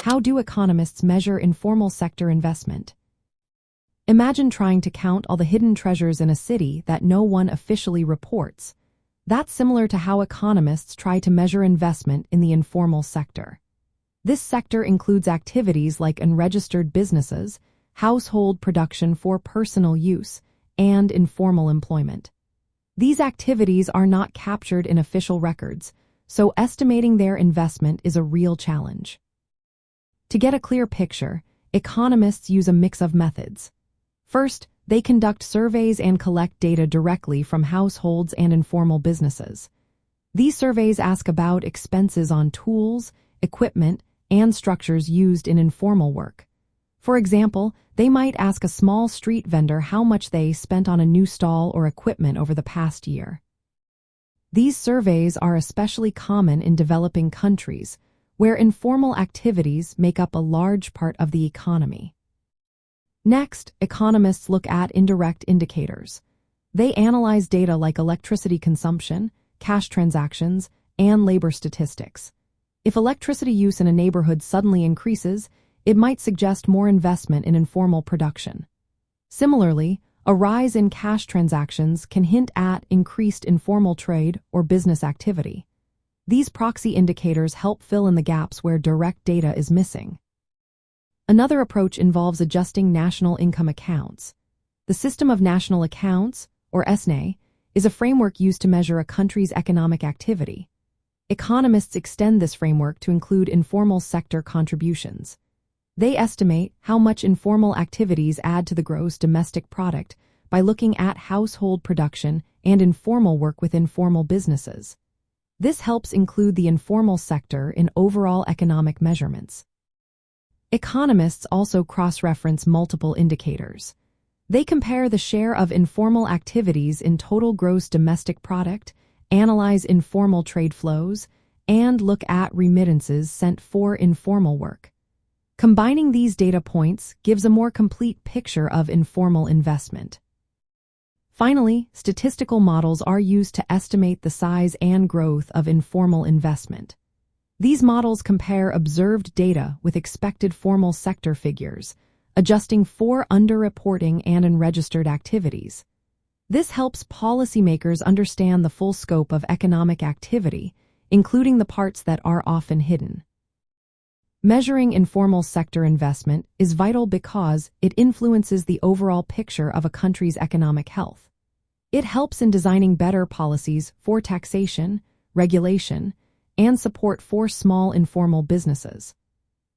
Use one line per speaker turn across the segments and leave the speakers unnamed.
How do economists measure informal sector investment? Imagine trying to count all the hidden treasures in a city that no one officially reports. That's similar to how economists try to measure investment in the informal sector. This sector includes activities like unregistered businesses, household production for personal use, and informal employment. These activities are not captured in official records, so estimating their investment is a real challenge. To get a clear picture, economists use a mix of methods. First, they conduct surveys and collect data directly from households and informal businesses. These surveys ask about expenses on tools, equipment, and structures used in informal work. For example, they might ask a small street vendor how much they spent on a new stall or equipment over the past year. These surveys are especially common in developing countries, where informal activities make up a large part of the economy. Next, economists look at indirect indicators. They analyze data like electricity consumption, cash transactions, and labor statistics. If electricity use in a neighborhood suddenly increases, it might suggest more investment in informal production. Similarly, a rise in cash transactions can hint at increased informal trade or business activity. These proxy indicators help fill in the gaps where direct data is missing. Another approach involves adjusting national income accounts. The system of national accounts, or SNA, is a framework used to measure a country's economic activity. Economists extend this framework to include informal sector contributions. They estimate how much informal activities add to the gross domestic product by looking at household production and informal work within formal businesses. This helps include the informal sector in overall economic measurements. Economists also cross-reference multiple indicators. They compare the share of informal activities in total gross domestic product, analyze informal trade flows, and look at remittances sent for informal work. Combining these data points gives a more complete picture of informal investment. Finally, statistical models are used to estimate the size and growth of informal investment. These models compare observed data with expected formal sector figures, adjusting for underreporting and unregistered activities. This helps policymakers understand the full scope of economic activity, including the parts that are often hidden. Measuring informal sector investment is vital because it influences the overall picture of a country's economic health. It helps in designing better policies for taxation, regulation, and support for small informal businesses.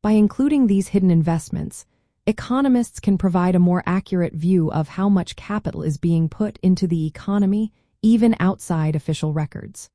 By including these hidden investments, economists can provide a more accurate view of how much capital is being put into the economy, even outside official records.